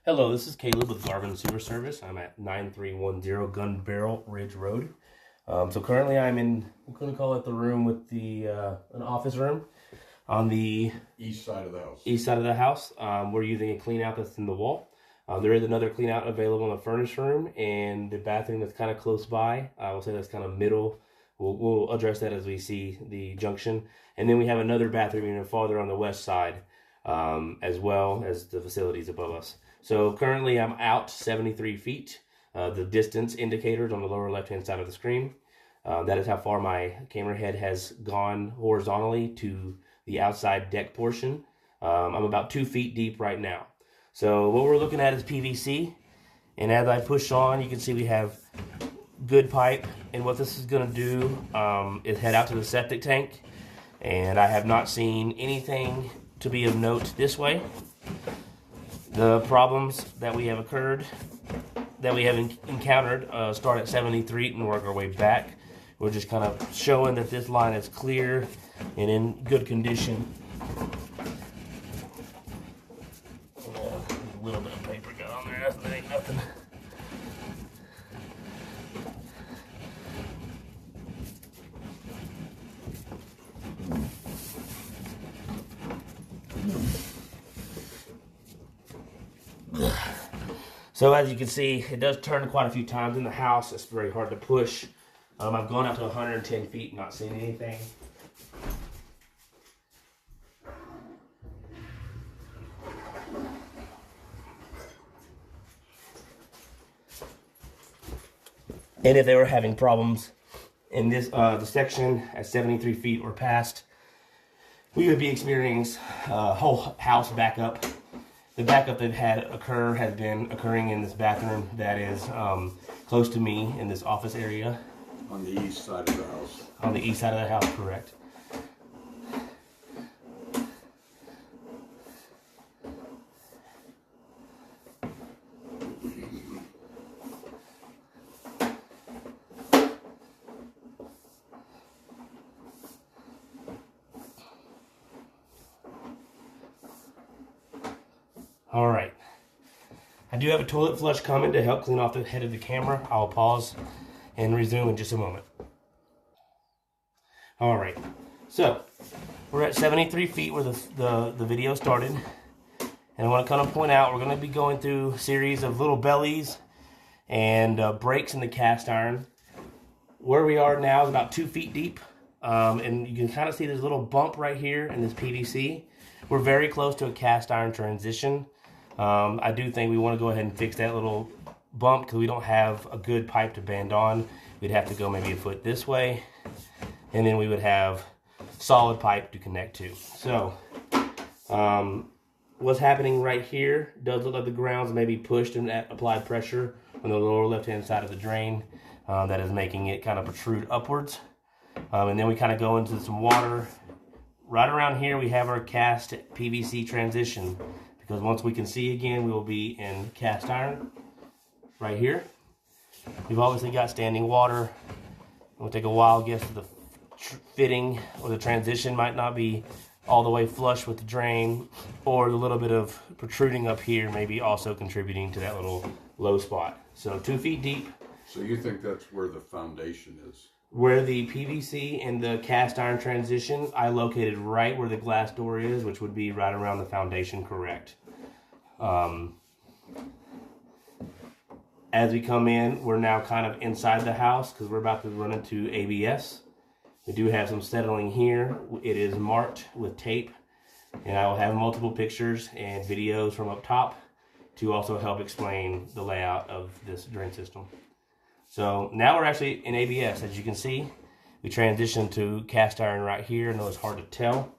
Hello, this is Caleb with Garvin Sewer Service. I'm at 9310 Gunbarrel Ridge Road. So currently I'm going to call it the room with the an office room on the east side of the house. East side of the house. We're using a clean out that's in the wall. There is another clean out available in the furnace room and the bathroom that's kind of close by. I will say that's kind of middle. We'll address that as we see the junction. And then we have another bathroom even farther on the west side, as well as the facilities above us. So currently I'm out 73 feet. The distance indicators on the lower left-hand side of the screen. That is how far my camera head has gone horizontally to the outside deck portion. I'm about 2 feet deep right now. So what we're looking at is PVC. And as I push on, you can see we have good pipe. And what this is going to do is head out to the septic tank. And I have not seen anything to be of note this way. The problems that we have encountered start at 73 and work our way back. We're just kind of showing that this line is clear and in good condition. A little bit of paper got on there, that ain't nothing. So as you can see, it does turn quite a few times in the house. It's very hard to push. I've gone out to 110 feet, not seen anything. And if they were having problems in this the section at 73 feet or past, we would be experiencing whole house backup. The backup that has been occurring in this bathroom that is close to me in this office area. On the east side of the house. On the east side of the house, correct. All right. I do have a toilet flush coming to help clean off the head of the camera. I'll pause and resume in just a moment. All right. So we're at 73 feet where the video started. And I want to kind of point out we're going to be going through a series of little bellies and breaks in the cast iron. Where we are now is about 2 feet deep. And you can kind of see there's a little bump right here in this PVC. We're very close to a cast iron transition. I do think we want to go ahead and fix that little bump because we don't have a good pipe to bend on. We'd have to go maybe a foot this way, and then we would have solid pipe to connect to. So what's happening right here does look like the ground's maybe pushed and applied pressure on the lower left-hand side of the drain that is making it kind of protrude upwards. And then we kind of go into some water. Right around here we have our cast PVC transition, because once we can see again, we will be in cast iron right here. We've obviously got standing water. We'll take a wild guess at the fitting or the transition might not be all the way flush with the drain, or the little bit of protruding up here maybe also contributing to that little low spot. So 2 feet deep. So you think that's where the foundation is? Where the PVC and the cast iron transition, I located right where the glass door is, which would be right around the foundation, correct. As we come in, we're now kind of inside the house because we're about to run into ABS. We do have some settling here. It is marked with tape, and I will have multiple pictures and videos from up top to also help explain the layout of this drain system. So now we're actually in ABS. As you can see, we transitioned to cast iron right here. I know it's hard to tell,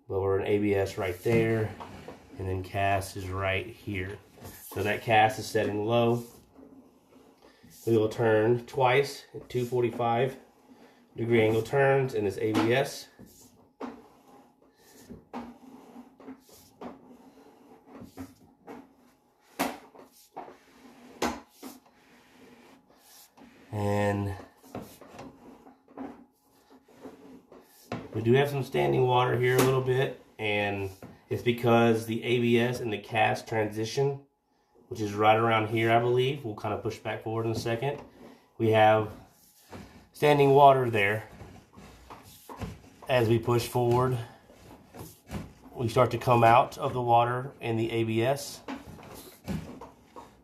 but we're in ABS right there, and then cast is right here. So that cast is setting low. We will turn twice at 245-degree angle turns in this ABS. And we do have some standing water here a little bit, and it's because the ABS and the cast transition which is right around here, I believe. We'll kind of push back forward in a second. We have standing water there. As we push forward, we start to come out of the water in the ABS.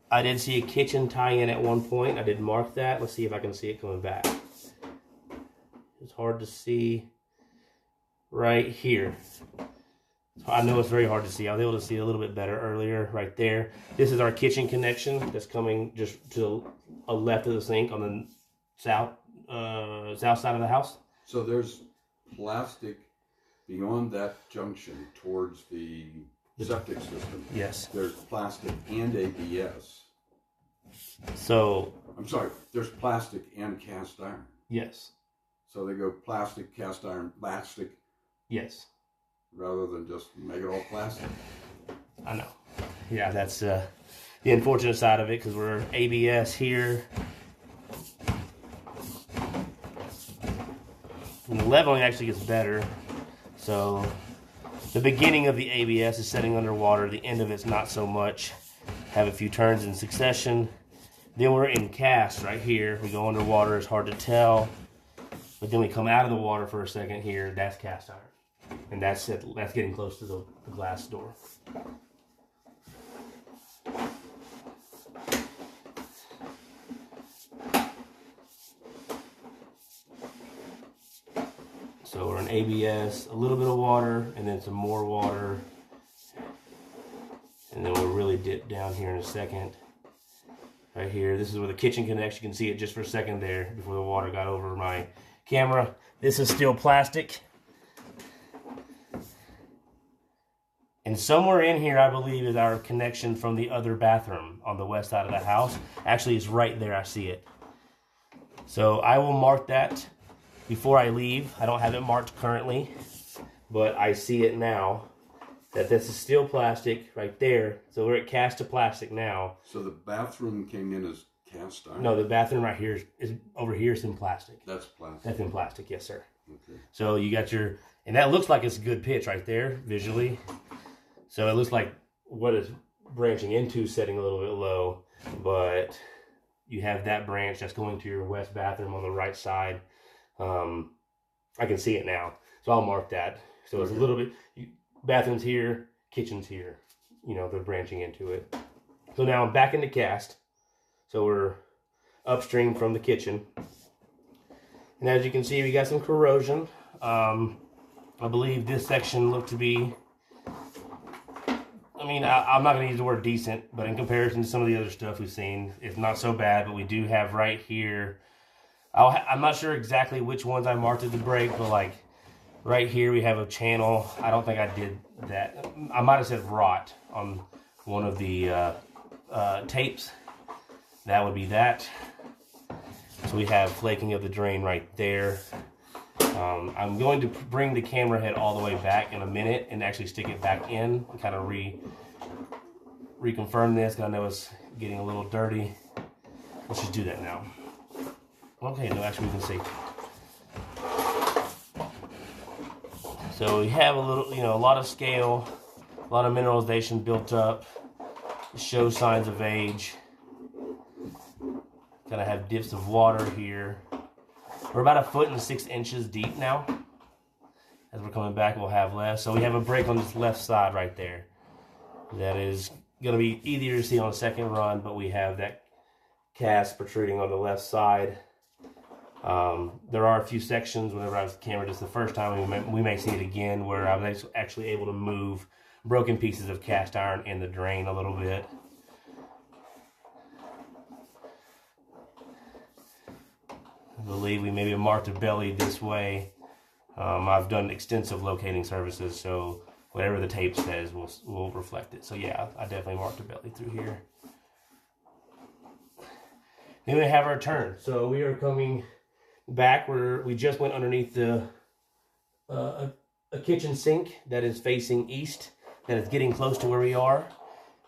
I did see a kitchen tie-in at one point. I did mark that. Let's see if I can see it coming back. It's hard to see right here. I know it's very hard to see. I was able to see a little bit better earlier right there. This is our kitchen connection that's coming just to the left of the sink on the south side of the house. So there's plastic beyond that junction towards the septic system. Yes. There's plastic and ABS. So. I'm sorry, there's plastic and cast iron. Yes. So they go plastic, cast iron, plastic. Yes. Rather than just make it all plastic. I know. Yeah, that's the unfortunate side of it, because we're ABS here. And the leveling actually gets better. So the beginning of the ABS is setting underwater. The end of it's not so much. Have a few turns in succession. Then we're in cast right here. We go underwater. It's hard to tell. But then we come out of the water for a second here. That's cast iron. And that's it. That's getting close to the glass door. So we're in ABS, a little bit of water, and then some more water. And then we'll really dip down here in a second. Right here, this is where the kitchen connects. You can see it just for a second there before the water got over my camera. This is still plastic. And somewhere in here, I believe, is our connection from the other bathroom on the west side of the house. Actually, it's right there. I see it. So I will mark that before I leave. I don't have it marked currently, but I see it now that this is still plastic right there. So we're at cast to plastic now. So the bathroom came in as cast iron? No, the bathroom right here is over here is in plastic. That's plastic. That's in plastic, yes, sir. Okay. So you got your, and that looks like it's a good pitch right there visually. So it looks like what it's branching into setting a little bit low, but you have that branch that's going to your west bathroom on the right side. I can see it now, so I'll mark that. So it's a little bit, bathroom's here, kitchen's here. You know, they're branching into it. So now I'm back into cast. So we're upstream from the kitchen. And as you can see, we got some corrosion. I believe this section looked to be, I mean, I'm not going to use the word decent, but in comparison to some of the other stuff we've seen, it's not so bad. But we do have right here, I'm not sure exactly which ones I marked at the break, but like right here we have a channel. I don't think I did that. I might have said rot on one of the tapes. That would be that. So we have flaking of the drain right there. I'm going to bring the camera head all the way back in a minute and actually stick it back in and kind of reconfirm this, because I know it's getting a little dirty. Let's just do that now. Okay, no, actually we can see. So we have a little, a lot of scale, a lot of mineralization built up. It shows signs of age. Kind of have dips of water here. We're about 1.6 feet deep now. As we're coming back, we'll have less. So we have a break on this left side right there. That is going to be easier to see on the second run, but we have that cast protruding on the left side. There are a few sections, whenever I was the camera just the first time, we may see it again, where I was actually able to move broken pieces of cast iron in the drain a little bit. I believe we maybe marked a belly this way. I've done extensive locating services, so whatever the tape says will reflect it. So yeah, I definitely marked a belly through here. Then we have our turn. So we are coming back where we just went underneath the a kitchen sink that is facing east, that is getting close to where we are.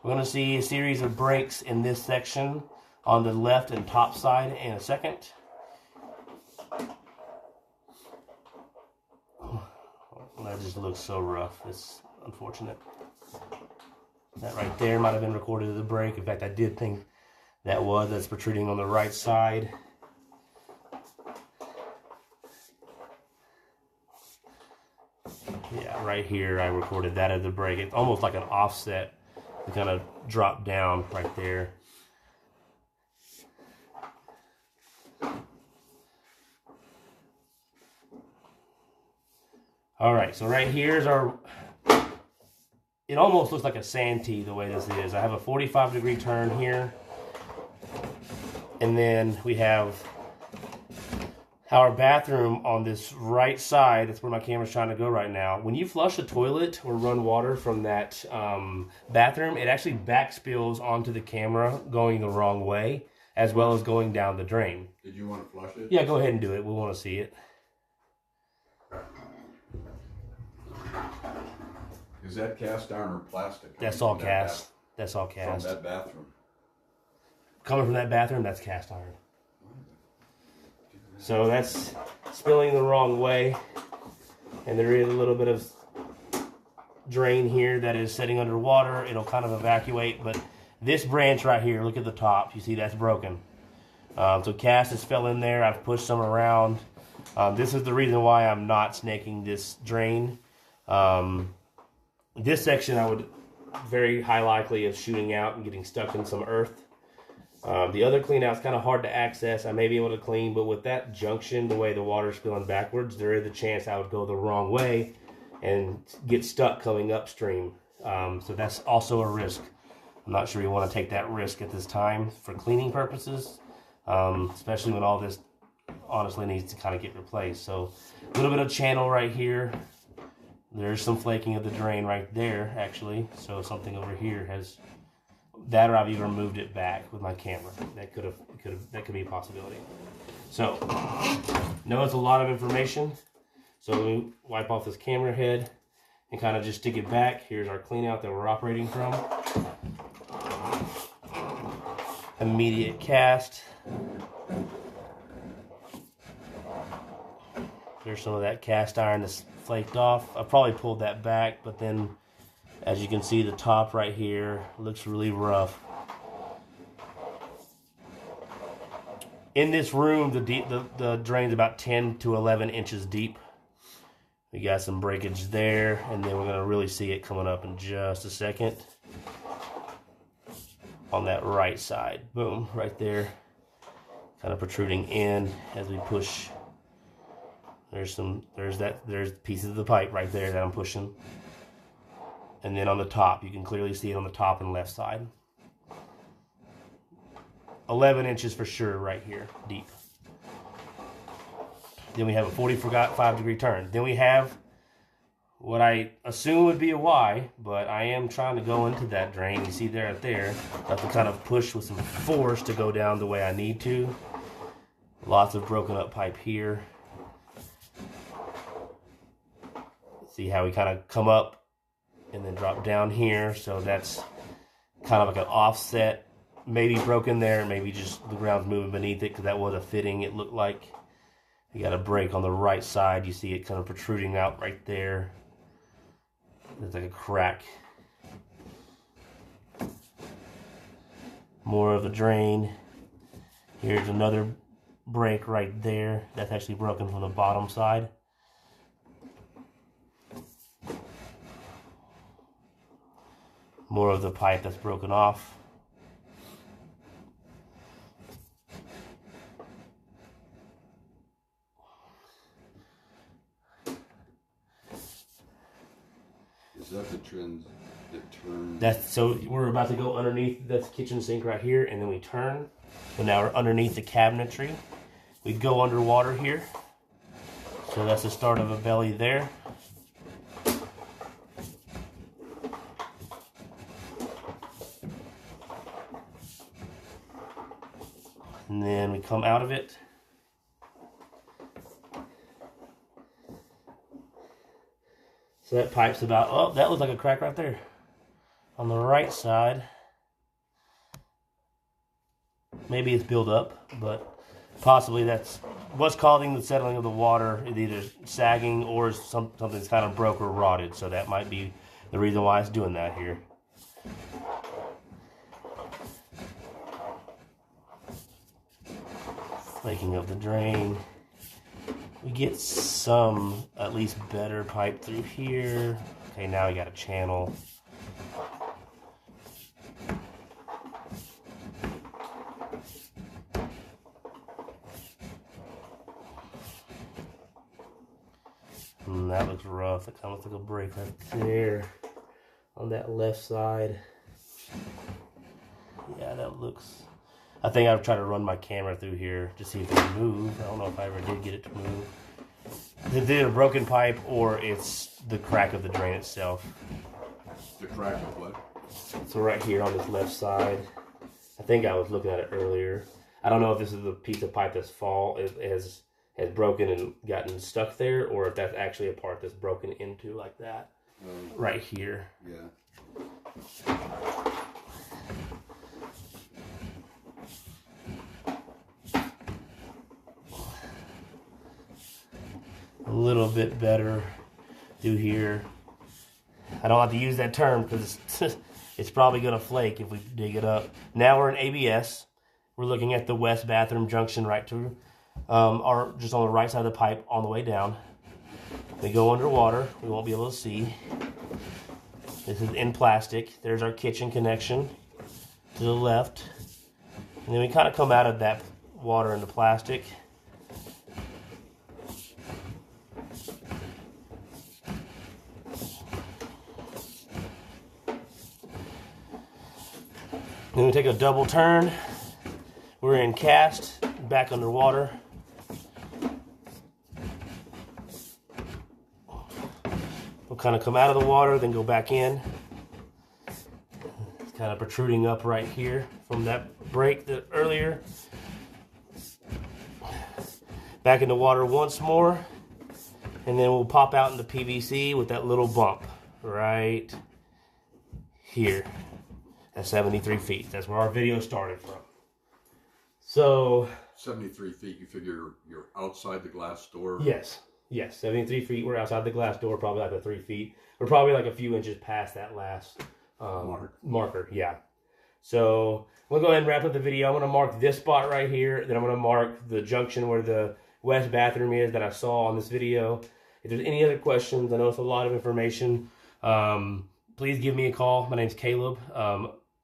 We're going to see a series of breaks in this section on the left and top side in a second. That just looks so rough. It's unfortunate. That right there might have been recorded as a break. In fact, I did think that's protruding on the right side. Yeah, right here I recorded that as a break. It's almost like an offset to kind of drop down right there. All right, so right here's our, it almost looks like a santee the way this is. I have a 45-degree turn here. And then we have our bathroom on this right side. That's where my camera's trying to go right now. When you flush a toilet or run water from that bathroom, it actually backspills onto the camera going the wrong way, as well as going down the drain. Did you want to flush it? Yeah, go ahead and do it. We want to see it. Is that cast iron or plastic? That's all cast. That's all cast. From that bathroom. Coming from that bathroom, that's cast iron. So that's spilling the wrong way. And there is a little bit of drain here that is sitting underwater. It'll kind of evacuate, but this branch right here, look at the top. You see that's broken. So cast has fell in there. I've pushed some around. This is the reason why I'm not snaking this drain. This section I would very high likely of shooting out and getting stuck in some earth. The other clean out is kind of hard to access. I may be able to clean, but with that junction, the way the water's spilling backwards, there is a chance I would go the wrong way and get stuck coming upstream. So that's also a risk. I'm not sure you want to take that risk at this time for cleaning purposes, especially when all this honestly needs to kind of get replaced. So a little bit of channel right here. There's some flaking of the drain right there, actually. So something over here has that, or I've even moved it back with my camera. That could be a possibility. So, know it's a lot of information. So let me wipe off this camera head and kind of just stick it back. Here's our clean out that we're operating from. Immediate cast. There's some of that cast iron that's flaked off. I probably pulled that back, but then as you can see, the top right here looks really rough. In this room, the drain's about 10 to 11 inches deep. We got some breakage there, and then we're going to really see it coming up in just a second. On that right side. Boom, right there. Kind of protruding in as we push. There's pieces of the pipe right there that I'm pushing. And then on the top, you can clearly see it on the top and left side. 11 inches for sure right here, deep. Then we have a 45-degree turn. Then we have what I assume would be a Y, but I am trying to go into that drain. You see there right there. I have to kind of push with some force to go down the way I need to. Lots of broken up pipe here. See how we kind of come up and then drop down here. So that's kind of like an offset. Maybe broken there, maybe just the ground's moving beneath it, because that was a fitting, it looked like. You got a break on the right side. You see it kind of protruding out right there. There's like a crack. More of the drain. Here's another break right there. That's actually broken from the bottom side. More of the pipe that's broken off. Is that the trend that turns? That's, so we're about to go underneath this kitchen sink right here, and then we turn. So now we're underneath the cabinetry. We go underwater here. So that's the start of a belly there. And then we come out of it. So that pipe's about, oh, that looks like a crack right there. On the right side. Maybe it's built up, but possibly that's what's causing the settling of the water. It's either sagging or something's kind of broke or rotted. So that might be the reason why it's doing that here. flaking of the drain. We get some, at least better pipe through here. Okay, now we got a channel. That looks rough. It kind of looks like a break right there on that left side. Yeah, that looks... I think I've tried to run my camera through here to see if it can move. I don't know if I ever did get it to move. Is it a broken pipe or it's the crack of the drain itself? The crack of what? So right here on this left side, I think I was looking at it earlier. I don't know if this is a piece of pipe that's has broken and gotten stuck there, or if that's actually a part that's broken into like that. Right here. Yeah. A little bit better through here. I don't have to use that term because it's probably going to flake if we dig it up. Now we're in ABS. We're looking at the west bathroom junction right to just on the right side of the pipe on the way down. They go underwater. We won't be able to see. This is in plastic. There's our kitchen connection to the left. And then we kind of come out of that water into plastic. Then we take a double turn. We're in cast, back underwater. We'll kind of come out of the water, then go back in. It's kind of protruding up right here from that break earlier. Back in the water once more. And then we'll pop out into PVC with that little bump right here. At 73 feet. That's where our video started from. So 73 feet, you figure you're outside the glass door? Yes. 73 feet. We're outside the glass door, probably like the 3 feet. We're probably like a few inches past that last marker. Yeah. So we'll go ahead and wrap up the video. I'm going to mark this spot right here. Then I'm going to mark the junction where the west bathroom is that I saw on this video. If there's any other questions, I know it's a lot of information. Please give me a call. My name's Caleb.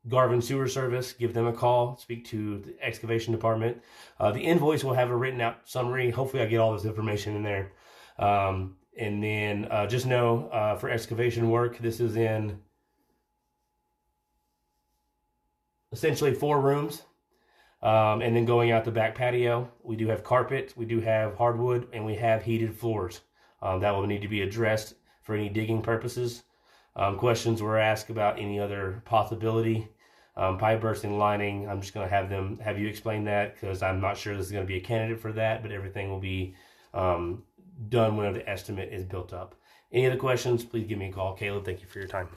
Garvin Sewer Service, give them a call, speak to the excavation department. The invoice will have a written out summary. Hopefully I get all this information in there. And then just know for excavation work, this is in essentially 4 rooms. And then going out the back patio, we do have carpet, we do have hardwood, and we have heated floors. That will need to be addressed for any digging purposes. Questions were asked about any other possibility. Pipe bursting, lining, I'm just going to have you explain that because I'm not sure this is going to be a candidate for that, but everything will be done whenever the estimate is built up. Any other questions, please give me a call. Caleb, thank you for your time.